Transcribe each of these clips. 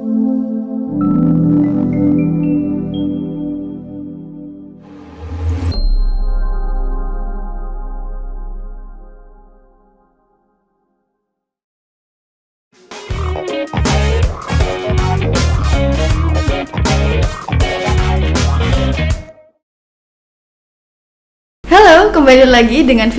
Halo, kembali lagi dengan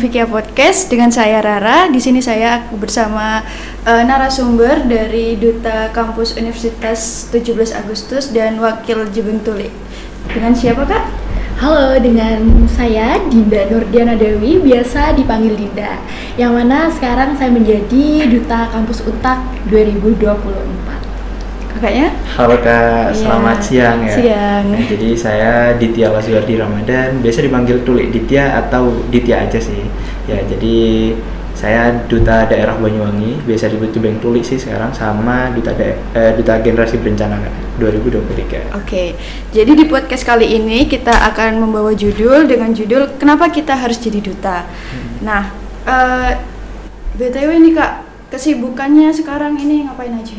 Vikia Podcast dengan saya Rara. Di sini saya bersama narasumber dari Duta Kampus Universitas 17 Agustus dan Wakil Jebeng Tuli. Dengan siapa, Kak? Halo, dengan saya Dinda Nurdiana Dewi, biasa dipanggil Dinda. Yang mana sekarang saya menjadi Duta Kampus Untak 2024. Kakaknya? Halo Kak, selamat siang ya. Siang. Nah, jadi saya Ditya Laswardi Ramadan, biasa dipanggil Tuli Ditya atau Ditya aja sih. Ya, jadi saya Duta Daerah Banyuwangi, biasa disebut Jebeng Tuli sih sekarang, sama Duta Generasi Berencana 2023. Oke, jadi di podcast kali ini kita akan membawa dengan judul Kenapa Kita Harus Jadi Duta. Nah, BTW nih Kak, kesibukannya sekarang ini ngapain aja?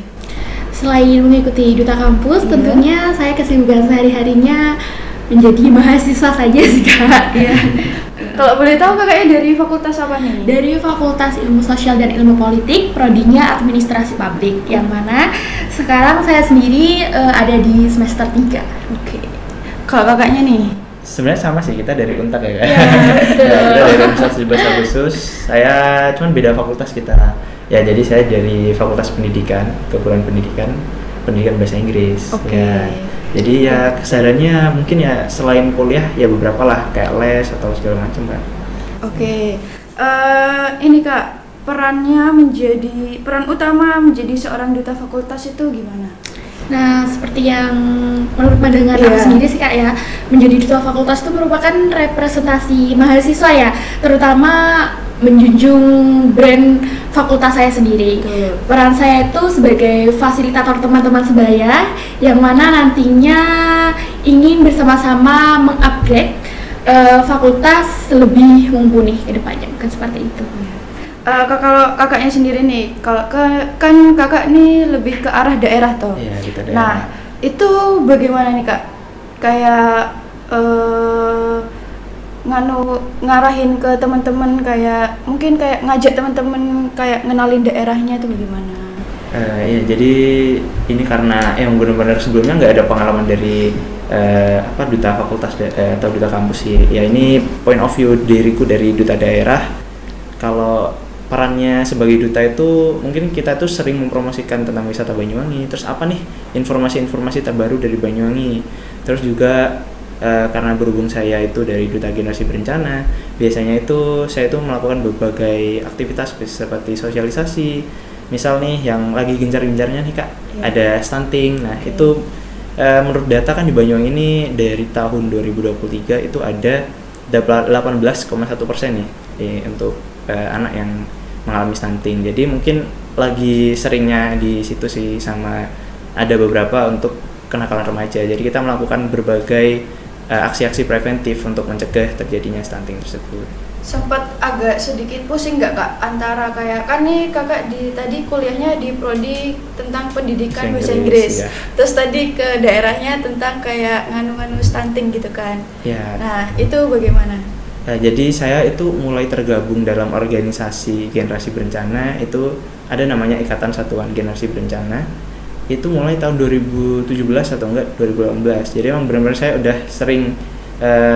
Selain mengikuti Duta Kampus, tentunya saya kesibukan sehari-harinya menjadi mahasiswa saja sih Kak. Kalau boleh tahu kakaknya dari fakultas apa nih? Dari Fakultas Ilmu Sosial dan Ilmu Politik, prodinya Administrasi Publik, yang mana sekarang saya sendiri ada di semester 3. Oke. Kalau kakaknya nih? Sebenarnya sama sih, kita dari Untak ya Kak. Iya, betul. Kita dari Universitas 17 Agustus. Saya cuman beda fakultas kita. Ya, jadi saya dari Fakultas Pendidikan, Keguruan Pendidikan Bahasa Inggris. Oke. Ya, jadi ya kesadarannya mungkin ya selain kuliah ya beberapa lah kayak les atau segala macam kan. Oke. Ini Kak, peran utama menjadi seorang duta fakultas itu gimana? Nah, seperti yang menurut pandangan aku sendiri sih Kak ya, menjadi duta fakultas itu merupakan representasi mahasiswa ya, terutama menjunjung brand fakultas saya sendiri. Peran saya itu sebagai fasilitator teman-teman sebaya yang mana nantinya ingin bersama-sama mengupgrade fakultas lebih mumpuni ke depannya, bukan seperti itu. Kalau kakaknya sendiri nih, kan kakak nih lebih ke arah daerah toh. Iya, kita daerah. Nah, itu bagaimana nih Kak? Kayak ngarahin ke teman-teman, kayak mungkin kayak ngajak teman-teman kayak ngenalin daerahnya itu bagaimana? Ya, jadi ini karena yang benar-benar sebelumnya nggak ada pengalaman dari duta fakultas atau duta kampus sih. Ya, ini point of view diriku dari duta daerah. Kalau perannya sebagai duta itu mungkin kita tuh sering mempromosikan tentang wisata Banyuwangi. Terus apa nih informasi-informasi terbaru dari Banyuwangi. Terus juga karena berhubung saya itu dari Duta Generasi Berencana, biasanya itu saya itu melakukan berbagai aktivitas seperti sosialisasi. Misal nih yang lagi gencar-gencarnya nih Kak, ada stunting. Nah, itu menurut data kan di Banyuwangi ini dari tahun 2023 itu ada 18,1% nih untuk anak yang mengalami stunting. Jadi mungkin lagi seringnya di situ sih, sama ada beberapa untuk kenakalan remaja. Jadi kita melakukan berbagai aksi-aksi preventif untuk mencegah terjadinya stunting tersebut. Sempat agak sedikit pusing nggak Kak, antara kayak kan nih kakak tadi kuliahnya di prodi tentang pendidikan bahasa Inggris, ya. Terus tadi ke daerahnya tentang kayak nganu-nganu stunting gitu kan. Ya. Nah, itu bagaimana? Jadi saya itu mulai tergabung dalam organisasi Generasi Berencana, itu ada namanya Ikatan Satuan Generasi Berencana. Itu mulai tahun 2017 atau enggak 2018. Jadi emang benar-benar saya udah sering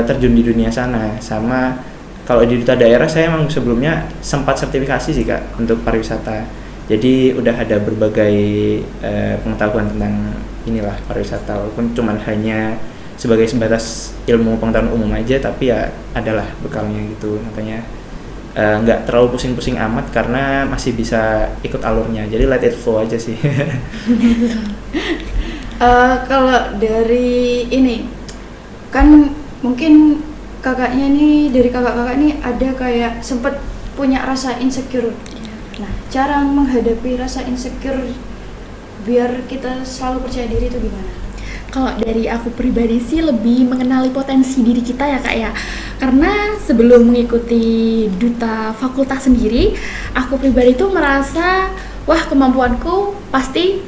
terjun di dunia sana. Sama kalau di duta daerah saya emang sebelumnya sempat sertifikasi sih Kak untuk pariwisata. Jadi udah ada berbagai pengetahuan tentang inilah pariwisata, walaupun cuman hanya sebagai sebatas ilmu pengetahuan umum aja, tapi ya adalah bekalnya gitu. Makanya nggak terlalu pusing-pusing amat karena masih bisa ikut alurnya, jadi let it flow aja sih. Kalau dari ini kan mungkin kakaknya nih, dari kakak-kakak nih ada kayak sempet punya rasa insecure. Nah, cara menghadapi rasa insecure biar kita selalu percaya diri itu gimana? Kalau dari aku pribadi sih lebih mengenali potensi diri kita ya Kak ya. Karena sebelum mengikuti duta fakultas sendiri, aku pribadi tuh merasa wah kemampuanku pasti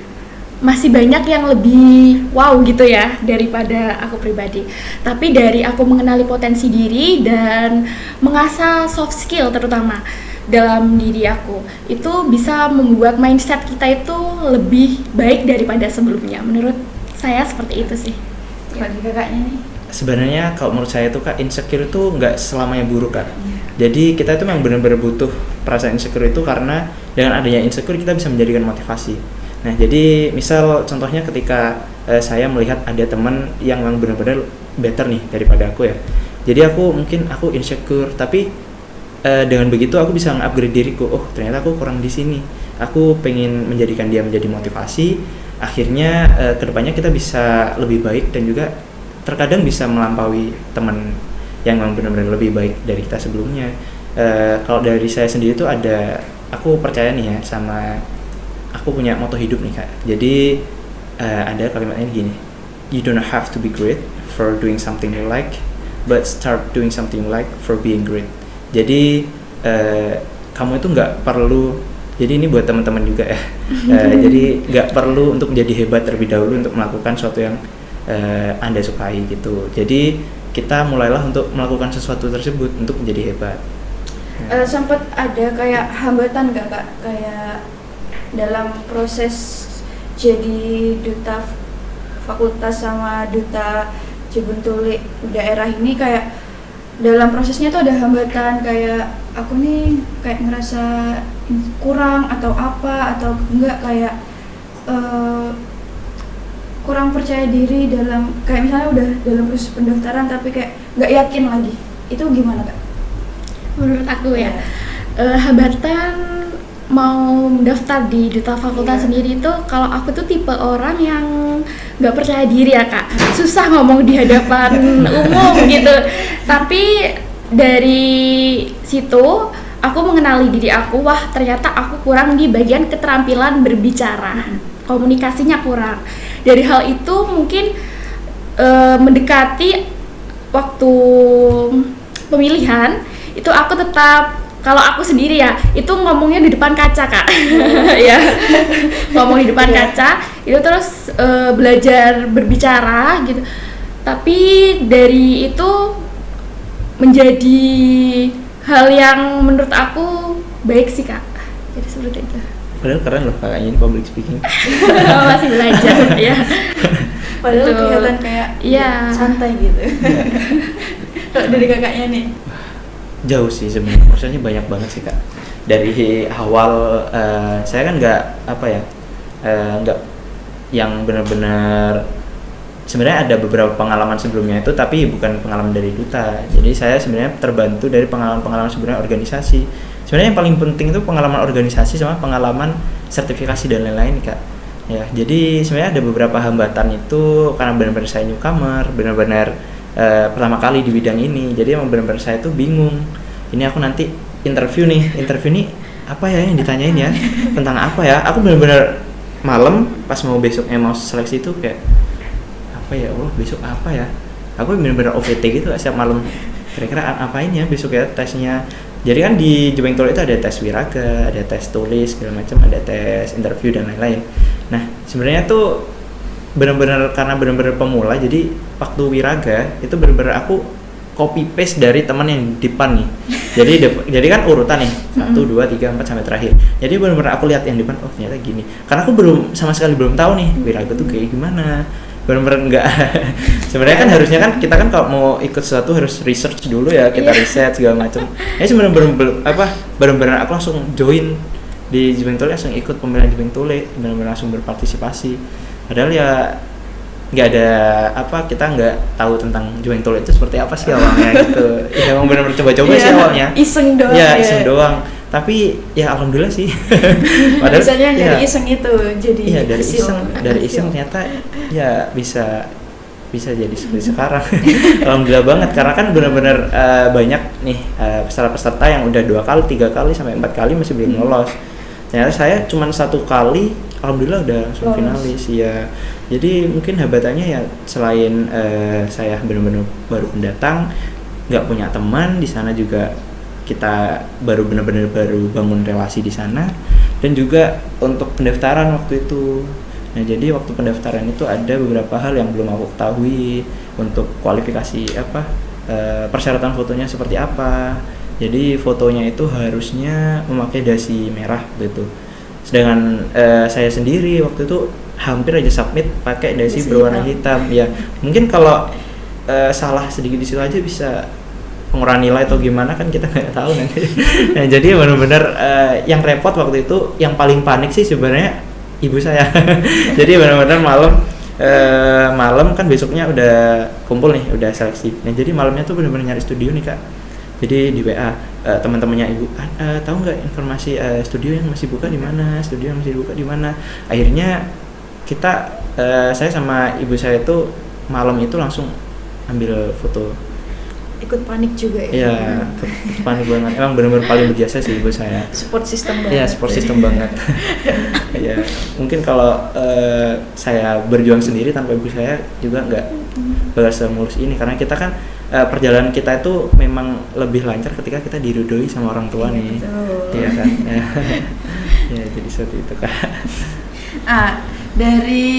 masih banyak yang lebih wow gitu ya daripada aku pribadi. Tapi dari aku mengenali potensi diri dan mengasah soft skill terutama dalam diri aku, itu bisa membuat mindset kita itu lebih baik daripada sebelumnya. Menurut saya seperti itu sih. Kalau di kakaknya nih, Sebenarnya kalau menurut saya tuh Kak, insecure itu nggak selamanya buruk Kak. Jadi kita itu memang benar-benar butuh perasaan insecure itu, karena dengan adanya insecure kita bisa menjadikan motivasi. Nah jadi misal contohnya ketika saya melihat ada teman yang memang benar-benar better nih daripada aku ya. Jadi aku insecure, tapi dengan begitu aku bisa nge-upgrade diriku. Oh ternyata aku kurang di sini. Aku pengen menjadikan dia menjadi motivasi. Akhirnya kedepannya kita bisa lebih baik, dan juga terkadang bisa melampaui teman yang memang benar-benar lebih baik dari kita sebelumnya. Kalau dari saya sendiri tuh aku percaya nih ya sama, aku punya moto hidup nih Kak. Jadi ada kalimatnya gini, you don't have to be great for doing something you like, but start doing something you like for being great. Jadi kamu itu nggak perlu, jadi ini buat teman-teman juga ya, jadi nggak perlu untuk menjadi hebat terlebih dahulu untuk melakukan sesuatu yang Anda sukai gitu. Jadi kita mulailah untuk melakukan sesuatu tersebut untuk menjadi hebat. sempat ada kayak hambatan nggak Kak, kayak dalam proses jadi duta fakultas sama duta Jebun Tuli daerah ini, kayak dalam prosesnya tuh ada hambatan, kayak aku nih kayak ngerasa kurang atau apa, atau enggak kayak kurang percaya diri dalam, kayak misalnya udah dalam proses pendaftaran tapi kayak nggak yakin lagi, itu gimana Kak? Menurut aku ya, hambatan mau daftar di duta fakultas sendiri itu, kalau aku tuh tipe orang yang nggak percaya diri ya Kak, susah ngomong di hadapan umum gitu. Tapi dari situ aku mengenali diri aku, wah ternyata aku kurang di bagian keterampilan berbicara, komunikasinya kurang. Dari hal itu mungkin mendekati waktu pemilihan itu aku tetap, kalau aku sendiri ya, itu ngomongnya di depan kaca Kak. Ya, ngomong di depan kaca itu, terus belajar berbicara gitu. Tapi dari itu menjadi hal yang menurut aku baik sih Kak. Jadi seperti itu. Padahal keren loh kakaknya ini public speaking. Masih belajar ya. Padahal Betul. kelihatan kayak santai gitu. Kalau dari kakaknya nih, Jauh sih sebenarnya, maksudnya banyak banget sih Kak. Dari awal saya kan nggak yang benar-benar, sebenarnya ada beberapa pengalaman sebelumnya itu, tapi bukan pengalaman dari duta. Jadi saya sebenarnya terbantu dari pengalaman sebenarnya organisasi. Sebenarnya yang paling penting itu pengalaman organisasi sama pengalaman sertifikasi dan lain-lain Kak. Ya, jadi sebenarnya ada beberapa hambatan itu karena benar-benar saya newcomer, benar-benar pertama kali di bidang ini. Jadi emang benar-benar saya tuh bingung. Ini aku nanti interview nih apa ya yang ditanyain ya, tentang apa ya? Aku benar-benar malam pas mau seleksi itu kayak apa ya, besok apa ya? Aku benar-benar OVT gitu setiap malam. Kira-kira apain ya besok ya tesnya. Jadi kan di Jebeng Tol itu ada tes wiraga, ada tes tulis segala macam, ada tes interview dan lain-lain. Nah sebenarnya tuh benar-benar karena benar-benar pemula, jadi waktu wiraga itu benar-benar aku copy paste dari teman yang di depan nih. Jadi kan urutan nih 1, 2, 3, 4 sampai terakhir. Jadi benar-benar aku lihat yang di depan, oh ternyata gini. Karena aku sama sekali belum tahu nih wiraga tuh kayak gimana. Benar-benar enggak. Sebenarnya kan harusnya kan kita kan kalau mau ikut sesuatu harus research dulu ya, kita riset segala macam. Ya sebenarnya benar-benar aku langsung join di Jebeng Tole, langsung ikut pemilihan Jebeng Tole, benar-benar langsung berpartisipasi. Padahal ya nggak ada kita nggak tahu tentang Jebeng Tole itu seperti apa sih awalnya gitu. Ya emang benar-benar coba-coba sih awalnya. Iseng doang. Ya iseng doang. Tapi ya alhamdulillah sih. Padahal misalnya dari iseng itu jadi iya, dari hasil. iseng ternyata ya bisa jadi seperti sekarang. Alhamdulillah banget, karena kan benar-benar banyak nih peserta-peserta yang udah 2 kali, 3 kali sampai 4 kali masih belum lolos. Ternyata saya cuma 1 kali, alhamdulillah udah langsung finalis ya. Jadi mungkin hambatannya ya selain saya benar-benar baru pendatang, nggak punya teman di sana, juga kita baru bangun relasi di sana, dan juga untuk pendaftaran waktu itu Nah jadi waktu pendaftaran itu ada beberapa hal yang belum aku ketahui untuk kualifikasi persyaratan fotonya seperti apa. Jadi fotonya itu harusnya memakai dasi merah gitu. Sedangkan saya sendiri waktu itu hampir aja submit pakai dasi berwarna hitam. Ya mungkin kalau salah sedikit di situ aja bisa pengurangan nilai atau gimana kan kita nggak tahu nanti. Nah jadi benar-benar yang repot waktu itu, yang paling panik sih sebenarnya ibu saya. Jadi benar-benar malam kan besoknya udah kumpul nih, udah seleksi. Nah jadi malamnya tuh benar-benar nyari studio nih kak. Jadi di WA teman-temannya ibu, tahu nggak informasi studio yang masih buka di mana? Studio yang masih buka di mana? Akhirnya saya sama ibu saya tuh malam itu langsung ambil foto. Ikut panik juga ya? Iya, panik banget. Emang benar-benar paling berjasa sih ibu saya. Support system banget. Iya, support system banget. Ya, mungkin kalau saya berjuang sendiri tanpa ibu saya juga nggak bakal semulus ini, karena kita kan perjalanan kita itu memang lebih lancar ketika kita diridhoi sama orang tua nih. Iya kan? Ya, jadi seperti itu kak. Dari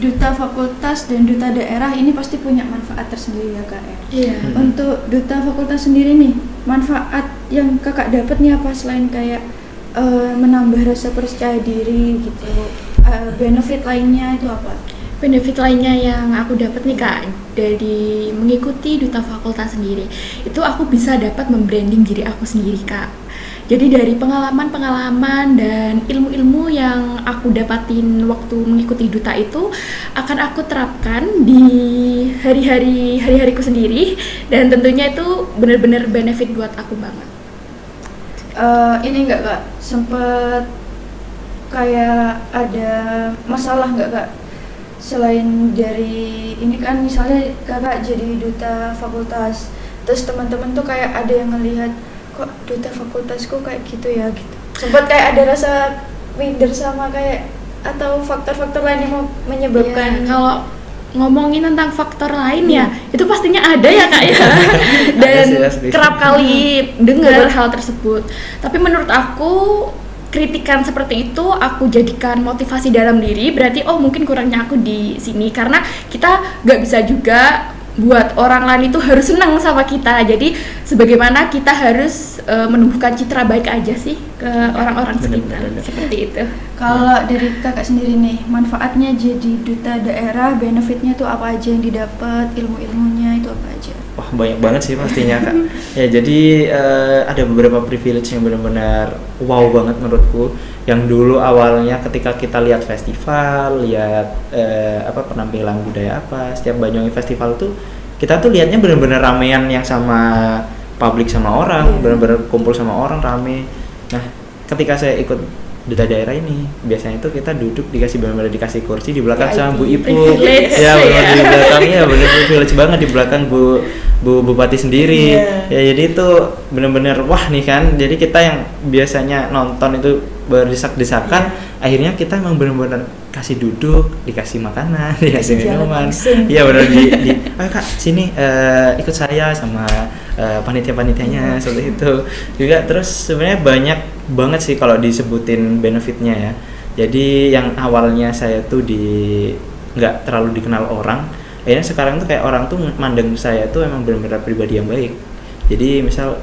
duta fakultas dan duta daerah ini pasti punya manfaat tersendiri ya kak ya? Iya. Untuk duta fakultas sendiri nih, manfaat yang kakak dapat nih apa selain kayak menambah rasa percaya diri gitu, benefit lainnya itu apa? Benefit lainnya yang aku dapat nih kak dari mengikuti duta fakultas sendiri, itu aku bisa dapat membranding diri aku sendiri kak. Jadi dari pengalaman-pengalaman dan ilmu-ilmu yang aku dapatin waktu mengikuti duta itu akan aku terapkan di hari-hariku sendiri, dan tentunya itu benar-benar benefit buat aku banget. Ini enggak kak, sempet kayak ada masalah enggak kak? Selain dari ini kan misalnya kakak jadi duta fakultas, terus teman-teman tuh kayak ada yang ngelihat kok duta fakultasku kayak gitu ya gitu. Sempat kayak ada rasa minder sama kayak atau faktor-faktor lain yang mau menyebabkan. Ya, kalau ngomongin tentang faktor lain ya, itu pastinya ada ya kak ya. Dan kerap kali dengar hal tersebut. Tapi menurut aku kritikan seperti itu aku jadikan motivasi dalam diri, berarti mungkin kurangnya aku di sini, karena kita nggak bisa juga buat orang lain itu harus senang sama kita. Jadi sebagaimana kita harus menumbuhkan citra baik aja sih ke orang-orang sekitar. Seperti itu. Kalau dari kakak sendiri nih, manfaatnya jadi duta daerah, benefitnya tuh apa aja yang didapat, ilmu-ilmunya itu apa aja? Wah banyak banget sih pastinya kak. Ya jadi ada beberapa privilege yang benar-benar wow banget menurutku. Yang dulu awalnya ketika kita lihat festival, lihat penampilan budaya setiap Banyuwangi Festival tuh kita tuh lihatnya benar-benar ramean yang sama publik sama orang, benar-benar kumpul sama orang rame. Nah ketika saya ikut duta daerah ini, biasanya tuh kita duduk benar-benar dikasih kursi di belakang sama Bu Ibu. Ya benar di belakangnya benar privilege banget, di belakang Bu Bupati sendiri. Ya jadi itu benar-benar wah nih kan. Jadi kita yang biasanya nonton itu berdesak-desakan, akhirnya kita emang benar-benar kasih duduk, dikasih makanan, dikasih minuman. Iya benar ayo kak sini ikut saya sama panitia-panitianya seperti itu juga. Terus sebenarnya banyak banget sih kalau disebutin benefitnya ya. Jadi yang awalnya saya tuh nggak terlalu dikenal orang, akhirnya sekarang tuh kayak orang tuh mandang saya tuh emang benar-benar pribadi yang baik. Jadi misal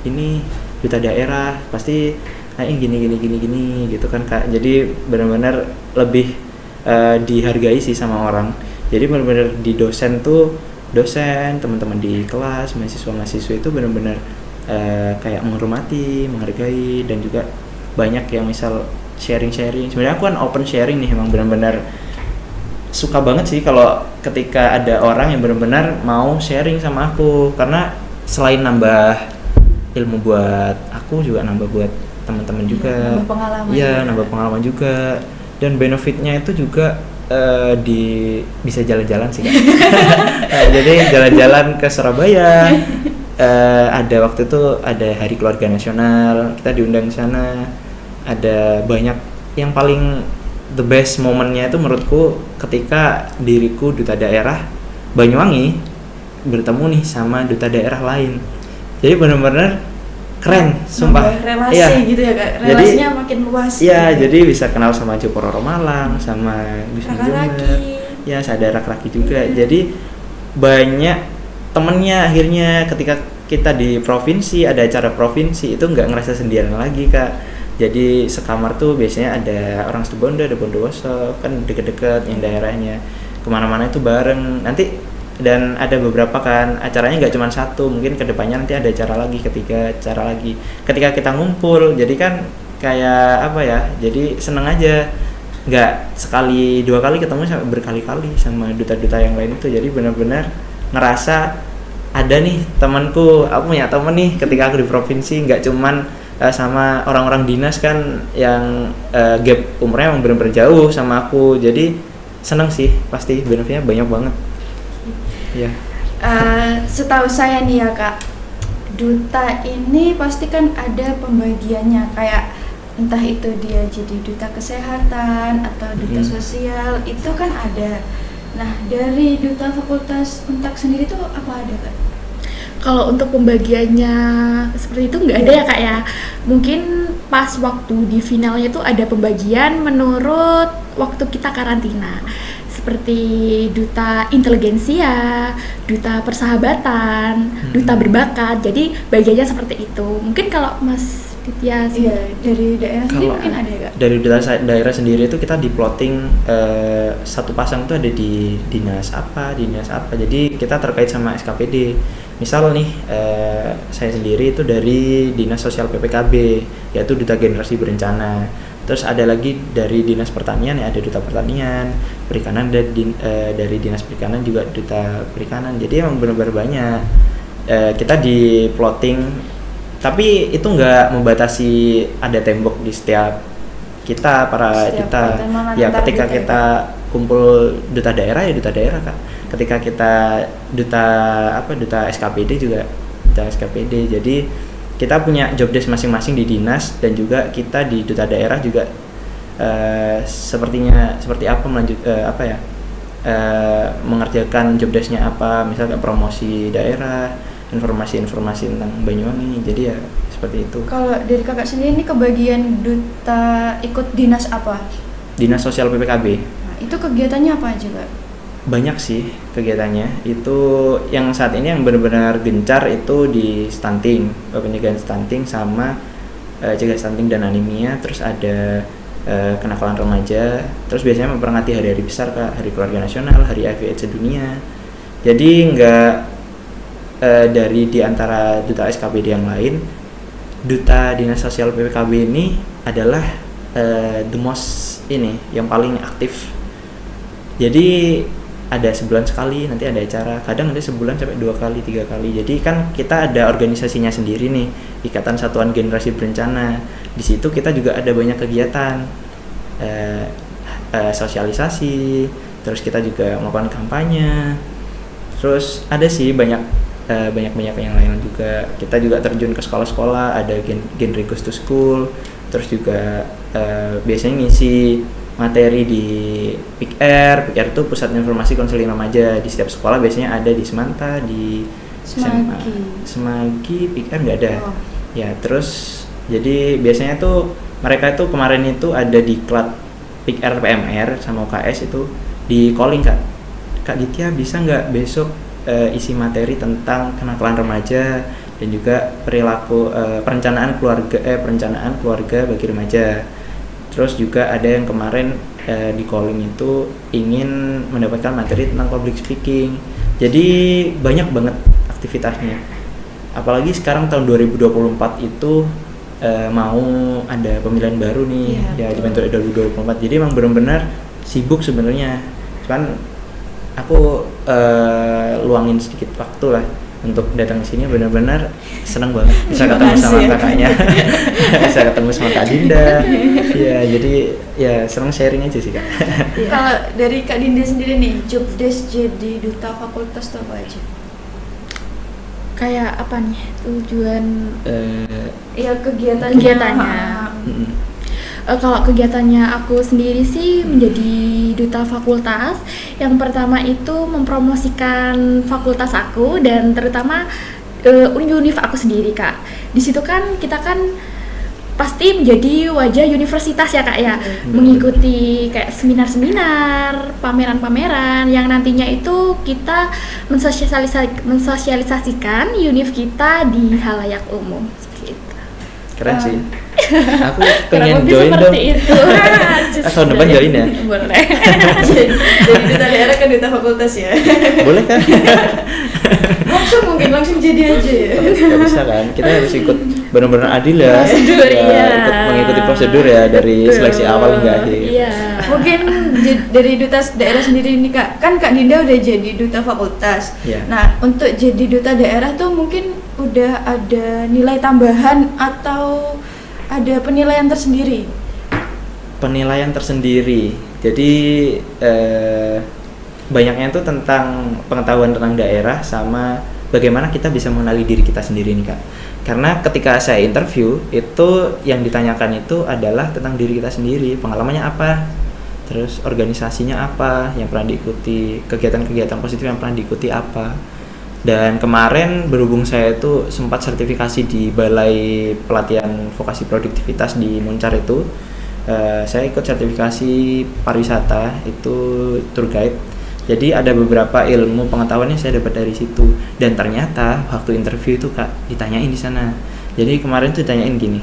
ini duta daerah pasti gini gitu kan kak. Jadi benar-benar lebih dihargai sih sama orang. Jadi benar-benar di dosen, teman-teman di kelas, mahasiswa itu benar-benar kayak menghormati, menghargai, dan juga banyak yang misal sharing. Sebenarnya aku kan open sharing nih, emang benar-benar suka banget sih kalau ketika ada orang yang benar-benar mau sharing sama aku, karena selain nambah ilmu buat aku juga nambah buat teman-teman juga. Nambah pengalaman. Iya, nambah pengalaman juga. Dan benefitnya itu juga bisa jalan-jalan sih kan. Jadi jalan-jalan ke Surabaya. Ada waktu itu ada Hari Keluarga Nasional, kita diundang ke sana. Ada banyak yang paling the best momennya itu menurutku ketika diriku duta daerah Banyuwangi bertemu nih sama duta daerah lain. Jadi benar-benar keren, sumpah. Nambah relasi Iya. gitu ya Kak, Jadi- relasinya makin luas. Iya, gitu. jadi bisa kenal sama Jokororo Malang, sama Gus Raki-raki. Jember. Ya, sadar raki juga. Jadi banyak temennya akhirnya ketika kita di provinsi, ada acara provinsi itu nggak ngerasa sendirian lagi Kak. Jadi sekamar tuh biasanya ada orang Situbondo, ada Bondowoso, kan deket-deket yang daerahnya. Kemana-mana itu bareng. Nanti dan ada beberapa kan acaranya nggak cuma satu, mungkin kedepannya nanti ada acara lagi, acara lagi ketika kita ngumpul. Jadi kan kayak apa ya, jadi seneng aja, nggak sekali dua kali ketemu sampai berkali-kali sama duta-duta yang lain itu. Jadi benar-benar ngerasa ada nih temanku, aku punya temen nih ketika aku di provinsi, nggak cuman sama orang-orang dinas kan yang gap umurnya emang benar-benar jauh sama aku. Jadi seneng sih, pasti benefitnya banyak banget. Ya. Setahu saya nih ya Kak, duta ini pasti kan ada pembagiannya, kayak entah itu dia jadi duta kesehatan atau duta sosial, itu kan ada. Nah, dari duta fakultas Untak sendiri tuh apa ada Kak? Kalau untuk pembagiannya seperti itu nggak ada ya Kak ya. Mungkin pas waktu di finalnya tuh ada pembagian menurut waktu kita karantina. Seperti duta inteligensia, duta persahabatan, duta berbakat. Jadi bagiannya seperti itu. Mungkin kalau Mas Ditya sih. Iya, dari daerah sendiri Kalau mungkin ada ya Kak? dari daerah sendiri itu kita di plotting satu pasang tuh ada di dinas apa. Jadi kita terkait sama SKPD. Misal nih saya sendiri itu dari Dinas Sosial PPKB, yaitu Duta Generasi Berencana. Terus ada lagi dari Dinas Pertanian, ya ada Duta Pertanian, Perikanan, dan dari Dinas Perikanan juga Duta Perikanan. Jadi emang benar-benar banyak. Kita di plotting, tapi itu nggak membatasi ada tembok di setiap kita, para Setiap kita. pertemuan Ya antar ketika duta kita kumpul duta daerah ya duta daerah Kak. Ketika kita duta SKPD juga duta SKPD. Jadi kita punya job desk masing-masing di dinas, dan juga kita di duta daerah juga seperti apa mengerjakan job desknya apa, misalnya promosi daerah, informasi-informasi tentang Banyuwangi. Jadi ya seperti itu. Kalau dari Kakak sendiri ini kebagian duta ikut dinas apa? Dinas Sosial PPKB. Nah, itu kegiatannya apa aja Kak? Banyak sih kegiatannya. Itu yang saat ini yang benar-benar gencar itu di stunting, pencegahan stunting sama cegah stunting dan anemia. Terus ada kenakalan remaja. Terus biasanya memperingati hari-hari besar Kak, Hari Keluarga Nasional, Hari HIV/AIDS sedunia. Jadi nggak dari di antara duta SKPD yang lain, duta Dinas Sosial PPKB ini adalah the most yang paling aktif. Jadi ada sebulan sekali nanti ada acara, kadang ada sebulan sampai 2 kali 3 kali. Jadi kan kita ada organisasinya sendiri nih, Ikatan Satuan Generasi Berencana. Di situ kita juga ada banyak kegiatan sosialisasi, terus kita juga melakukan kampanye. Terus ada sih banyak yang lain juga. Kita juga terjun ke sekolah-sekolah, ada Genre Goes to School. Terus juga biasanya ngisi materi di PIKR itu Pusat Informasi Konseling Remaja. Di setiap sekolah biasanya ada, di Semanta, di Semagi PIKR nggak ada. Oh. Ya, terus jadi biasanya tuh mereka itu kemarin itu ada di klat PIKR PMR sama UKS itu di calling Kak Ditya bisa nggak besok isi materi tentang kenakalan remaja dan juga perilaku perencanaan keluarga bagi remaja. Terus juga ada yang kemarin di calling itu ingin mendapatkan materi tentang public speaking. Jadi banyak banget aktivitasnya. Apalagi sekarang tahun 2024 itu mau ada pemilihan baru nih, ya dibentuk 2024. Jadi emang benar-benar sibuk sebenarnya. Cuman aku luangin sedikit waktu lah untuk datang ke sini. Benar-benar senang banget bisa ketemu sama kakaknya, bisa ketemu sama Kak Dinda. Ya, jadi ya senang sharing aja sih Kak. Kalau dari Kak Dinda sendiri nih, job desk jadi duta fakultas tuh apa aja? Kayak apa nih tujuan Ya kegiatannya. Kalau kegiatannya aku sendiri sih menjadi duta fakultas. Yang pertama itu mempromosikan fakultas aku, dan terutama univ aku sendiri Kak. Di situ kan kita kan pasti menjadi wajah universitas ya Kak ya, mengikuti kayak seminar-seminar, pameran-pameran yang nantinya itu kita mensosialisasikan univ kita di halayak umum. Gitu. Keren sih. Aku Kurang pengen lebih join dong. seperti itu. Tahun depan join ya? Boleh. Jadi duta daerah kan duta fakultas ya. Boleh kan? langsung jadi aja ya. Gak bisa kan? Kita harus ikut benar-benar adil ya. Prosedur, iya. Ikut mengikuti prosedur ya dari Betul. seleksi awal hingga akhir. Iya. Mungkin dari duta daerah sendiri ini Kak, kan Kak Dinda udah jadi duta fakultas. Iya. Nah, untuk jadi duta daerah tuh mungkin udah ada nilai tambahan atau ada penilaian tersendiri? Penilaian tersendiri. Jadi banyaknya itu tentang pengetahuan tentang daerah sama bagaimana kita bisa mengenali diri kita sendiri nih Kak. Karena ketika saya interview itu yang ditanyakan itu adalah tentang diri kita sendiri, pengalamannya apa, terus organisasinya apa yang pernah diikuti, kegiatan-kegiatan positif yang pernah diikuti apa. Dan kemarin berhubung saya itu sempat sertifikasi di Balai Pelatihan Vokasi Produktivitas di Muncar itu, saya ikut sertifikasi pariwisata itu tour guide. Jadi ada beberapa ilmu pengetahuan yang saya dapat dari situ. Dan ternyata waktu interview itu Kak ditanyain di sana. Jadi kemarin tuh ditanyain gini,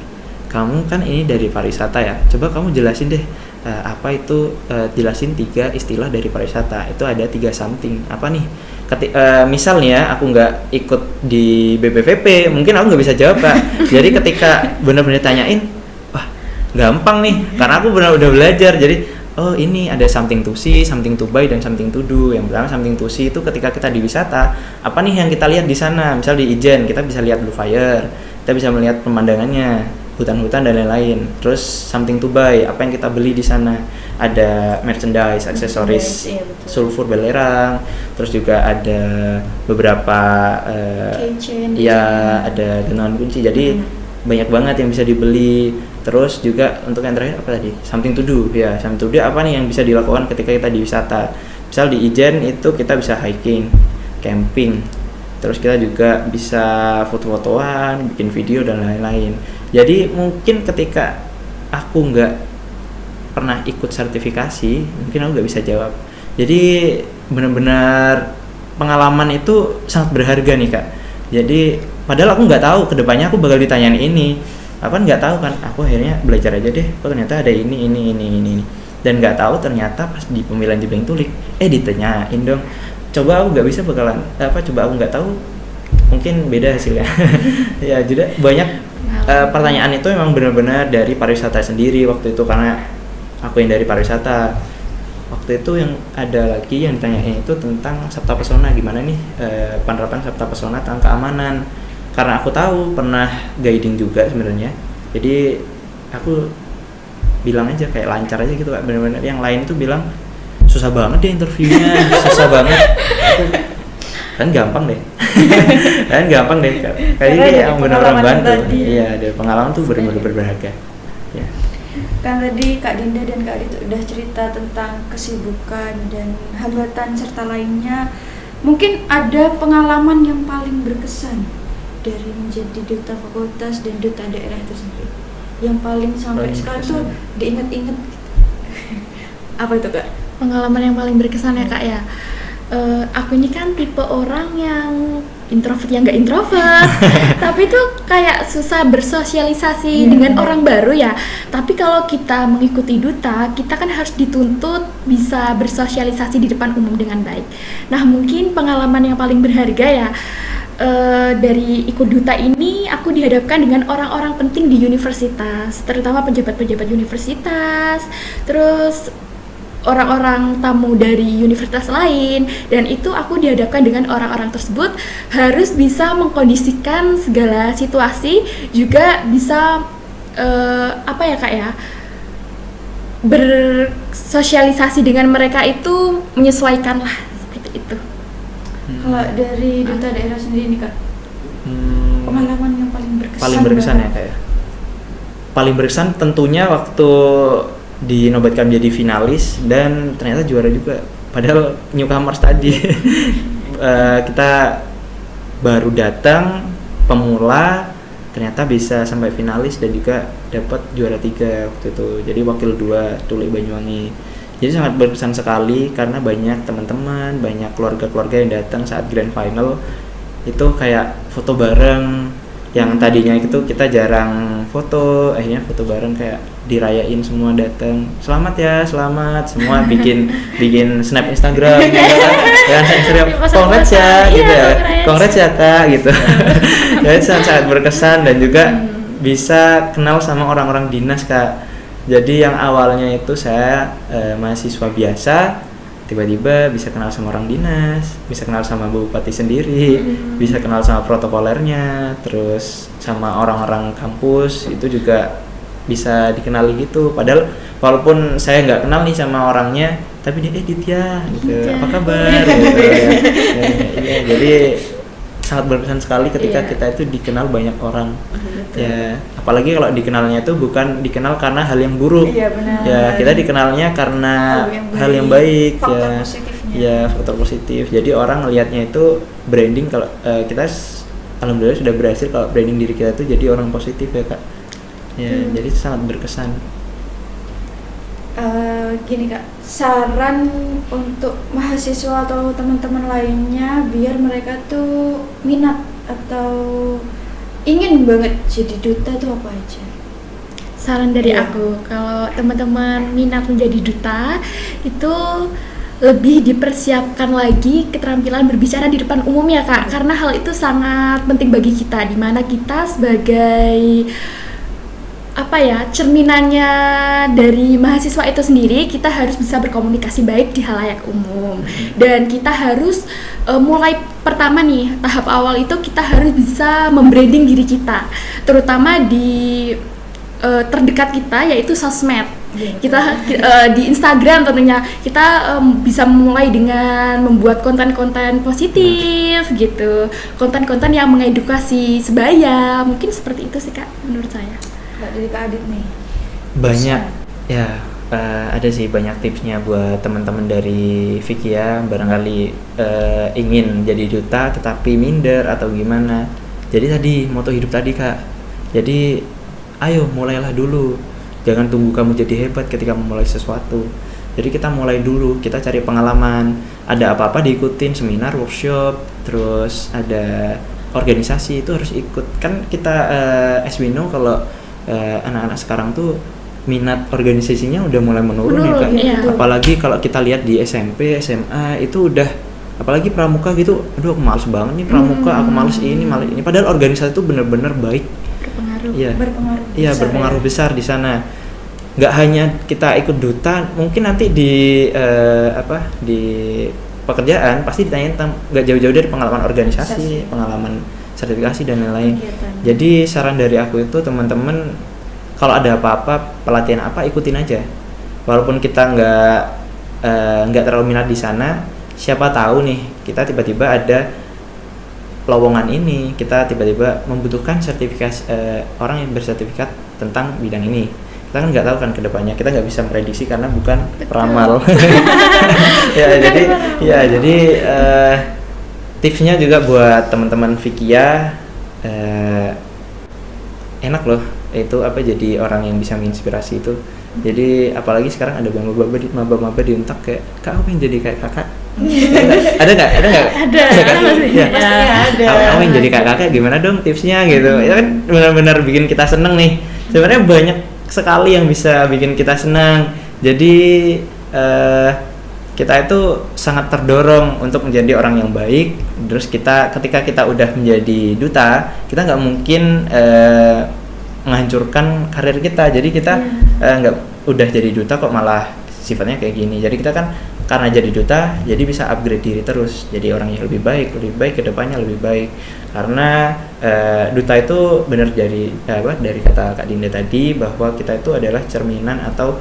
kamu kan ini dari pariwisata ya, coba kamu jelasin deh apa itu, jelasin 3 istilah dari pariwisata. Itu ada 3 something. Apa nih? Misalnya aku nggak ikut di BPVP, mungkin aku nggak bisa jawab Kak. Jadi ketika benar-benar tanyain, wah gampang nih, karena aku benar udah belajar. Jadi oh ini ada something to see, something to buy, dan something to do. Yang pertama something to see itu ketika kita di wisata, apa nih yang kita lihat di sana? Misal di Ijen kita bisa lihat Blue Fire, kita bisa melihat pemandangannya, hutan-hutan dan lain-lain. Terus something to buy, apa yang kita beli di sana? Ada merchandise, aksesoris, Iya, betul. sulfur belerang, terus juga ada beberapa Keychain, ya ada gantungan kunci. Jadi banyak banget yang bisa dibeli. Terus juga untuk yang terakhir apa tadi? Something to do. Ya, something to do apa nih yang bisa dilakukan ketika kita di wisata? Misal di Ijen itu kita bisa hiking, camping. Terus kita juga bisa foto-fotoan, bikin video dan lain-lain. Jadi mungkin ketika aku nggak pernah ikut sertifikasi, mungkin aku nggak bisa jawab. Jadi benar-benar pengalaman itu sangat berharga nih Kak. Jadi padahal aku nggak tahu kedepannya aku bakal ditanyain ini. Aku kan nggak tahu kan, aku akhirnya belajar aja deh. Oh ternyata ada ini. Dan nggak tahu ternyata pas di pemilihan Jebeng Tulik, ditanyain dong. Coba aku nggak bisa bakalan coba aku nggak tahu, mungkin beda hasilnya. Ya juga banyak pertanyaan itu memang benar-benar dari pariwisata sendiri waktu itu, karena aku yang dari pariwisata. Waktu itu yang ada lagi yang ditanyain itu tentang Sabta Pesona, gimana nih penerapan Sabta Pesona tentang keamanan. Karena aku tahu pernah guiding juga sebenarnya, jadi aku bilang aja kayak lancar aja gitu Kak. Benar-benar yang lain tuh bilang susah banget deh interviewnya, susah banget. Aku kan gampang deh, Kayaknya yang benar-benar bantu. Iya, ada pengalaman tuh benar-benar berharga. Ya. Kan tadi Kak Dinda dan Kak Adit udah cerita tentang kesibukan dan hambatan serta lainnya. Mungkin ada pengalaman yang paling berkesan dari menjadi duta fakultas dan duta daerah itu sendiri, yang paling sampai sekarang tuh diinget-inget. Apa itu Kak? Pengalaman yang paling berkesan ya Kak ya. Aku ini kan tipe orang yang introvert, yang nggak introvert, tapi tuh kayak susah bersosialisasi dengan orang baru ya. Tapi kalau kita mengikuti duta, kita kan harus dituntut bisa bersosialisasi di depan umum dengan baik. Nah mungkin pengalaman yang paling berharga ya, dari ikut duta ini aku dihadapkan dengan orang-orang penting di universitas, terutama pejabat-pejabat universitas, terus orang-orang tamu dari universitas lain, dan itu aku dihadapkan dengan orang-orang tersebut harus bisa mengkondisikan segala situasi, juga bisa bersosialisasi dengan mereka itu menyesuaikan lah, seperti itu. Kalau dari duta daerah sendiri nih Kak, pengalaman yang paling berkesan. Paling berkesan ya Kak ya. Paling berkesan tentunya waktu dinobatkan menjadi finalis dan ternyata juara juga. Padahal newcomers tadi kita baru datang pemula ternyata bisa sampai finalis dan juga dapat juara 3 waktu itu, jadi wakil 2 Tuli Banyuwangi. Jadi sangat berkesan sekali karena banyak teman-teman, banyak keluarga-keluarga yang datang saat grand final. Itu kayak foto bareng, yang tadinya itu kita jarang foto, akhirnya foto bareng kayak dirayain, semua datang, selamat ya, selamat, semua bikin snap Instagram gitu kan, Instagram, congrats ya gitu ya, congrats ya kak gitu. Jadi sangat berkesan dan juga bisa kenal sama orang-orang dinas kak. Jadi yang awalnya itu saya mahasiswa biasa, tiba-tiba bisa kenal sama orang dinas, bisa kenal sama bupati sendiri, bisa kenal sama protokolernya, terus sama orang-orang kampus itu juga bisa dikenali gitu. Padahal walaupun saya nggak kenal nih sama orangnya, tapi dia Ditya gitu, apa kabar gitu. Ya, jadi sangat berkesan sekali ketika kita itu dikenal banyak orang. Ya, apalagi kalau dikenalnya itu bukan dikenal karena hal yang buruk. Iya, benar. Ya, kita dikenalnya karena hal yang baik, faktor ya. positifnya. Ya, faktor positif. Jadi orang ngelihatnya itu branding, kalau kita alhamdulillah sudah berhasil kalau branding diri kita itu jadi orang positif ya, Kak. Ya, jadi sangat berkesan. Gini kak, saran untuk mahasiswa atau teman-teman lainnya biar mereka tuh minat atau ingin banget jadi duta tuh apa aja? Saran dari aku, kalau teman-teman minat menjadi duta itu lebih dipersiapkan lagi keterampilan berbicara di depan umum ya kak, karena hal itu sangat penting bagi kita, dimana kita sebagai cerminannya dari mahasiswa itu sendiri, kita harus bisa berkomunikasi baik di halayak umum. Dan kita harus mulai pertama nih, tahap awal itu kita harus bisa membranding diri kita, terutama di terdekat kita, yaitu sosmed. Kita di Instagram tentunya kita bisa mulai dengan membuat konten-konten positif gitu, konten-konten yang mengedukasi sebaya, mungkin seperti itu sih kak menurut saya. Dari Kak Adit nih. Banyak ya, ada sih banyak tipsnya buat teman-teman dari Vikia barangkali ingin jadi duta tetapi minder atau gimana. Jadi tadi moto hidup tadi kak, jadi ayo mulailah dulu, jangan tunggu kamu jadi hebat ketika memulai sesuatu. Jadi kita mulai dulu, kita cari pengalaman, ada apa-apa diikutin, seminar, workshop, terus ada organisasi itu harus ikut. Kan kita as we know kalau anak-anak sekarang tuh minat organisasinya udah mulai menurun ya kak. Iya. Apalagi kalau kita lihat di SMP, SMA itu udah, apalagi pramuka gitu, aduh aku males banget nih pramuka, aku males ini. Padahal organisasi itu benar-benar baik. Berpengaruh. Iya, berpengaruh besar di sana. Nggak hanya kita ikut duta, mungkin nanti di di pekerjaan pasti ditanyain nggak jauh-jauh dari pengalaman organisasi, pengalaman sertifikasi dan lain-lain. Jadi saran dari aku itu teman-teman, kalau ada apa-apa, pelatihan apa, ikutin aja. Walaupun kita nggak terlalu minat di sana, siapa tahu nih kita tiba-tiba ada lowongan ini, kita tiba-tiba membutuhkan sertifikasi orang yang bersertifikat tentang bidang ini. Kita kan nggak tahu kan kedepannya, kita nggak bisa prediksi karena bukan peramal. Jadi tipsnya juga buat teman-teman Vikia, enak loh itu jadi orang yang bisa menginspirasi itu. Jadi apalagi sekarang ada maba-maba di Untak kayak, kak aku pengen jadi kayak kakak. Ada nggak? Ada Aku pengen jadi kayak kakak, gimana dong tipsnya gitu. Ya kan benar-benar bikin kita seneng nih. Sebenarnya banyak sekali yang bisa bikin kita senang. Jadi kita itu sangat terdorong untuk menjadi orang yang baik. Terus ketika kita udah menjadi duta, kita nggak mungkin menghancurkan karir kita. Jadi kita nggak udah jadi duta kok malah sifatnya kayak gini. Jadi kita kan karena jadi duta, jadi bisa upgrade diri terus. Jadi orang yang lebih baik kedepannya lebih baik. Karena duta itu benar dari kata Kak Dinda tadi, bahwa kita itu adalah cerminan atau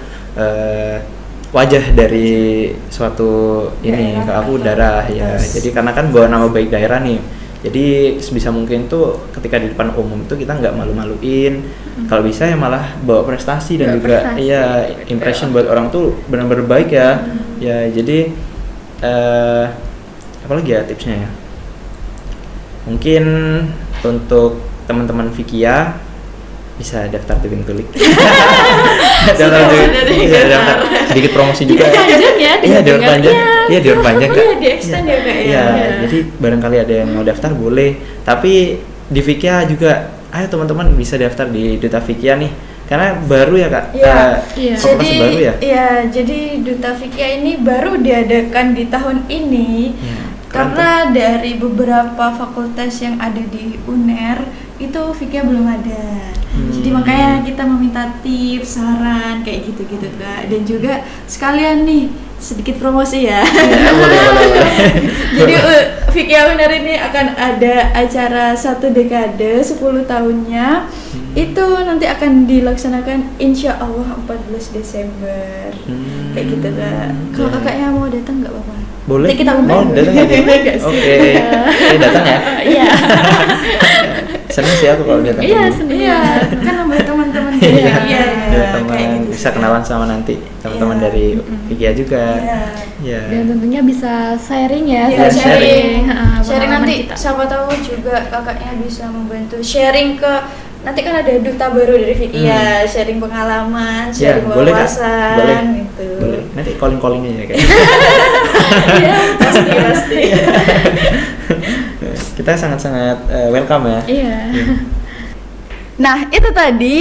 wajah dari suatu daerah ya. Jadi karena kan bawa nama baik daerah nih, jadi sebisa mungkin tuh ketika di depan umum itu kita nggak malu-maluin, kalau bisa ya malah bawa prestasi dan juga impression buat orang tuh benar-benar baik ya. Ya jadi apalagi ya tipsnya ya, Mungkin untuk teman-teman Fikia bisa daftar tebing tulik. Daftar sedikit promosi juga. Lanjut ya, Iya, di panjang. Iya, di panjang Kak. Iya, di extend ya Kak ya. Iya, jadi barangkali ada yang mau daftar boleh. Tapi di Fikia juga, ayo teman-teman bisa daftar di Duta Fikia nih. Karena baru ya Kak. Iya. Iya. Fakultas Jadi baru ya. Iya, jadi Duta Fikia ini baru diadakan di tahun ini. Iya, keren Karena dari beberapa fakultas yang ada di UNER itu Fikia belum ada. Jadi makanya kita meminta tips, saran kayak gitu-gitu Kak. Dan juga sekalian nih sedikit promosi ya. Iya, boleh. Jadi Fikia UNER ini akan ada acara 1 dekade 10 tahunnya. Itu nanti akan dilaksanakan insya Allah 14 Desember. Kayak gitu Kak. Kalau Iya. kakaknya mau datang nggak apa-apa. Boleh. Nanti kita mau undang. datang aja. Nggak sih? Oke. Datang ya. Iya. Seneng sih aku kalau datang. Iya, ke sini. seneng. Iya, kan nambah teman-teman. Iya, Iya, ada teman kayak gitu bisa sih. kenalan sama nanti teman-teman Iya. dari Fikia juga. Iya. Iya. Dan tentunya bisa sharing ya, Iya, sharing. pengalaman Sharing nanti kita. siapa tahu juga kakaknya bisa membantu sharing ke nanti kan ada duta baru dari Fikia, sharing pengalaman, Ya, sharing boleh Kak. wawasan Boleh. gitu. Boleh. Nanti calling aja ya Kak. Iya, pasti. Kita sangat-sangat welcome ya. Iya. Nah, itu tadi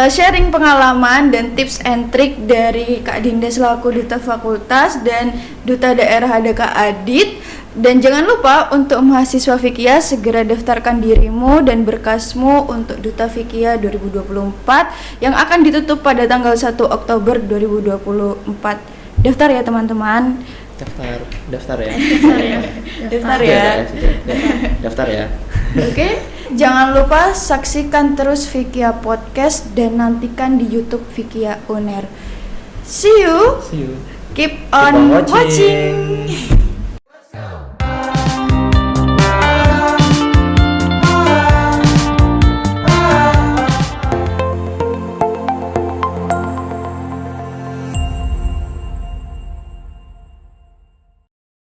sharing pengalaman dan tips and trik dari Kak Dinda selaku Duta Fakultas dan Duta Daerah ada Kak Adit. Dan jangan lupa untuk mahasiswa Fikia segera daftarkan dirimu dan berkasmu untuk Duta Fikia 2024 yang akan ditutup pada tanggal 1 Oktober 2024. Daftar ya teman-teman. Daftar ya. Daftar ya. Daftar ya. Oke, jangan lupa saksikan terus Fikia Podcast dan nantikan di YouTube Fikia UNER. See you. See you. Keep on watching.